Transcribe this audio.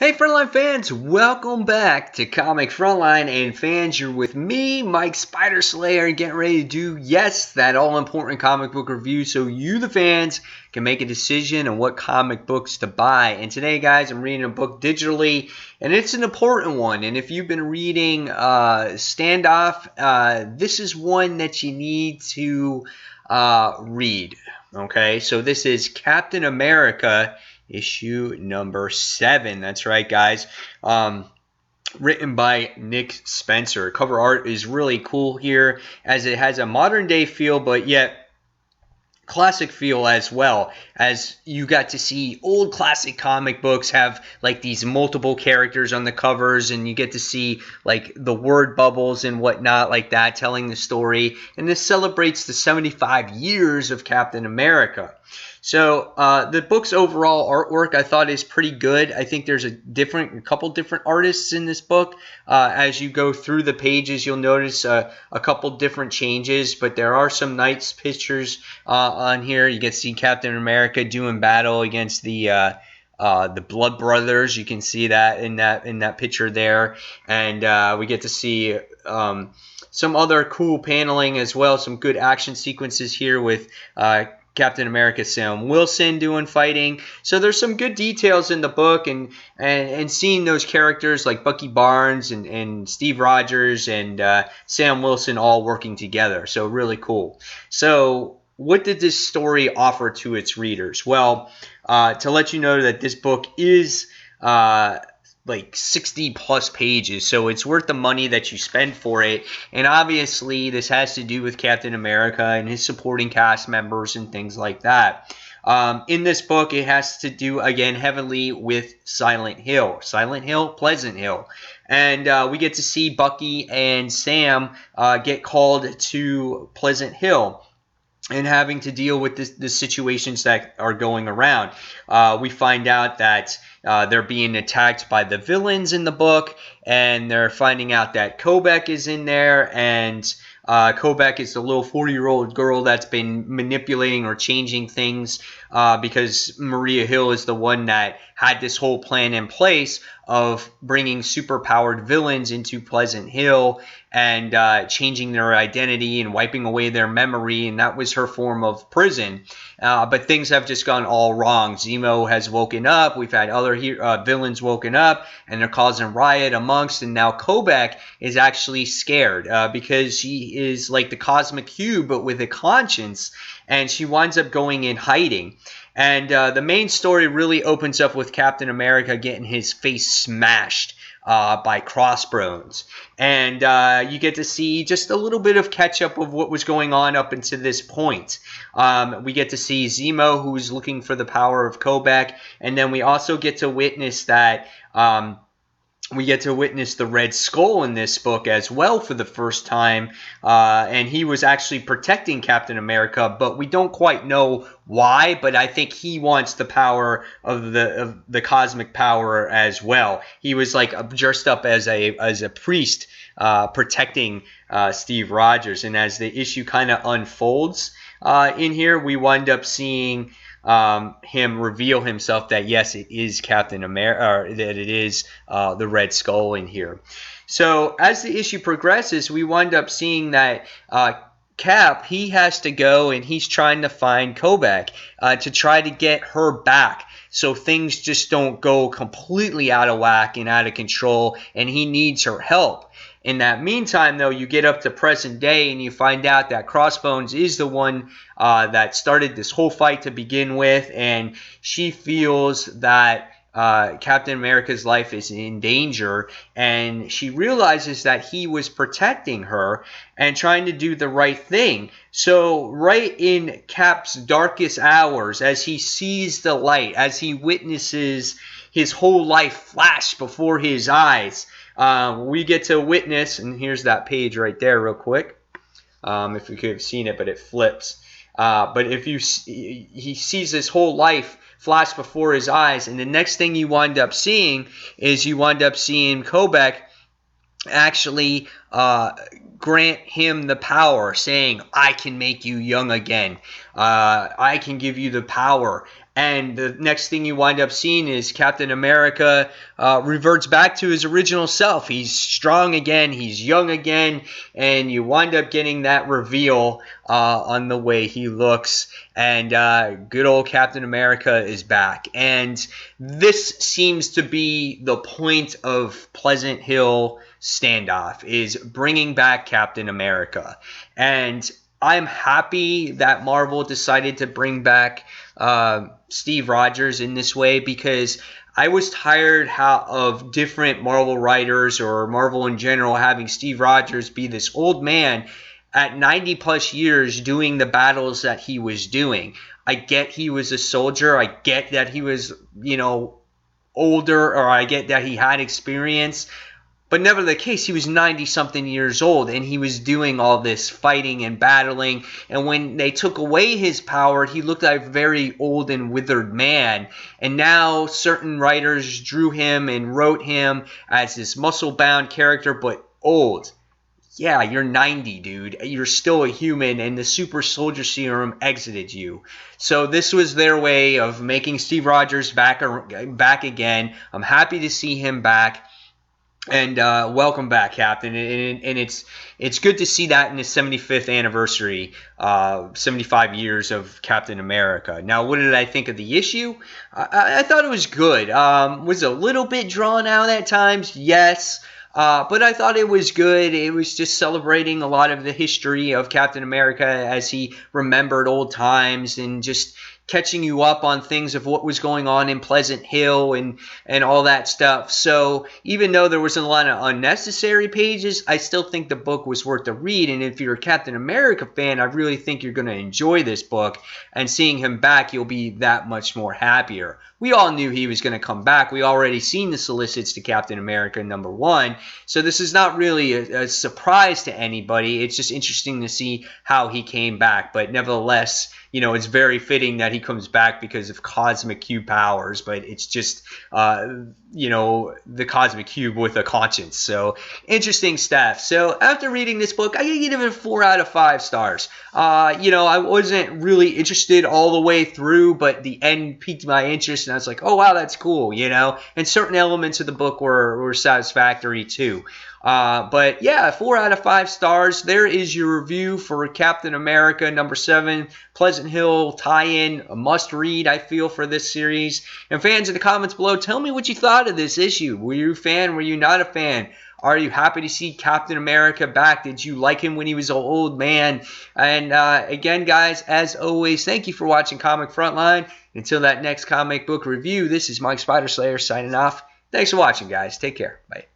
Hey Frontline fans, welcome back to Comic Frontline, and fans, you're with me, Mike Spider Slayer, getting ready to do, yes, that all-important comic book review so you, the fans, can make a decision on what comic books to buy. And today, guys, I'm reading a book digitally, and it's an important one. And if you've been reading Standoff, this is one that you need to read. Okay, so this is Captain America issue number 7. That's right, guys. Written by Nick Spencer. Cover art is really cool here, as it has a modern day feel, but yet classic feel as well, as you got to see old classic comic books have like these multiple characters on the covers, and you get to see like the word bubbles and whatnot like that telling the story. And this celebrates the 75 years of Captain America. So the book's overall artwork I thought is pretty good. I think there's a couple different artists in this book. As you go through the pages, you'll notice a couple different changes, but there are some nice pictures on here. You can see Captain America doing battle against the Blood Brothers. You can see that in that picture there, and we get to see some other cool paneling as well. Some good action sequences here with Captain America Sam Wilson doing fighting. So there's some good details in the book, and seeing those characters like Bucky Barnes and Steve Rogers and Sam Wilson all working together. So really cool. So what did this story offer to its readers? Well, to let you know that this book is like 60 plus pages, so it's worth the money that you spend for it. And obviously this has to do with Captain America and his supporting cast members and things like that. In this book, it has to do again heavily with Silent Hill, Pleasant Hill, and we get to see Bucky and Sam get called to Pleasant Hill and having to deal with the situations that are going around. We find out that they're being attacked by the villains in the book, and they're finding out that Kobek is in there, and Kobek is the little 40-year-old girl that's been manipulating or changing things because Maria Hill is the one that had this whole plan in place of bringing superpowered villains into Pleasant Hill and changing their identity and wiping away their memory, and that was her form of prison. But things have just gone all wrong. Zemo has woken up. We've had other villains woken up, and they're causing riot amongst. And now Kobek is actually scared because she is like the Cosmic Cube, but with a conscience, and she winds up going in hiding. And the main story really opens up with Captain America getting his face smashed by Crossbones. And you get to see just a little bit of catch up of what was going on up until this point. We get to see Zemo, who's looking for the power of Kobek, and then we also get to witness that the Red Skull in this book as well for the first time, and he was actually protecting Captain America, but we don't quite know why. But I think he wants the power of the cosmic power as well. He was like dressed up as a priest protecting Steve Rogers, and as the issue kind of unfolds in here, we wind up seeing him reveal himself that yes, it is Captain America, or that it is the Red Skull in here. So as the issue progresses, we wind up seeing that Cap, he has to go and he's trying to find Kobek to try to get her back, so things just don't go completely out of whack and out of control, and he needs her help. In that meantime, though, you get up to present day and you find out that Crossbones is the one that started this whole fight to begin with, and she feels that Captain America's life is in danger, and she realizes that he was protecting her and trying to do the right thing. So right in Cap's darkest hours, as he sees the light, as he witnesses his whole life flash before his eyes, we get to witness, and here's that page right there real quick, if you could have seen it, but it flips. But he sees his whole life flash before his eyes, and the next thing you wind up seeing is Kobek actually grant him the power, saying, I can make you young again. I can give you the power. And the next thing you wind up seeing is Captain America reverts back to his original self. He's strong again, he's young again, and you wind up getting that reveal on the way he looks. And good old Captain America is back. And this seems to be the point of Pleasant Hill standoff, is bringing back Captain America. And I'm happy that Marvel decided to bring back Steve Rogers in this way, because I was tired of different Marvel writers or Marvel in general having Steve Rogers be this old man at 90 plus years doing the battles that he was doing. I get he was a soldier. I get that he was, older, or I get that he had experience. But never the case, he was 90-something years old, and he was doing all this fighting and battling. And when they took away his power, he looked like a very old and withered man. And now certain writers drew him and wrote him as this muscle-bound character, but old. Yeah, you're 90, dude. You're still a human, and the super soldier serum exited you. So this was their way of making Steve Rogers back again. I'm happy to see him back. And welcome back, Captain. And it's good to see that in the 75th anniversary, 75 years of Captain America. Now, what did I think of the issue? I thought it was good. Was a little bit drawn out at times, yes. But I thought it was good. It was just celebrating a lot of the history of Captain America as he remembered old times, and just catching you up on things of what was going on in Pleasant Hill and all that stuff. So even though there was a lot of unnecessary pages, I still think the book was worth the read. And if you're a Captain America fan, I really think you're going to enjoy this book. And seeing him back, you'll be that much more happier. We all knew he was going to come back. We already seen the solicits to Captain America #1. So this is not really a surprise to anybody. It's just interesting to see how he came back. But nevertheless, it's very fitting that he comes back because of Cosmic Cube powers, but it's just, the Cosmic Cube with a conscience. So interesting stuff. So after reading this book, I give it 4 out of 5 stars. I wasn't really interested all the way through, but the end piqued my interest, and I was like, oh, wow, that's cool, and certain elements of the book were satisfactory too. But yeah, 4 out of 5 stars. There is your review for Captain America #7, Pleasant Hill tie-in, a must-read, I feel, for this series. And fans, in the comments below, tell me what you thought of this issue. Were you a fan? Were you not a fan? Are you happy to see Captain America back? Did you like him when he was an old man? And again, guys, as always, thank you for watching Comic Frontline. Until that next comic book review, this is Mike Spider Slayer signing off. Thanks for watching, guys. Take care. Bye.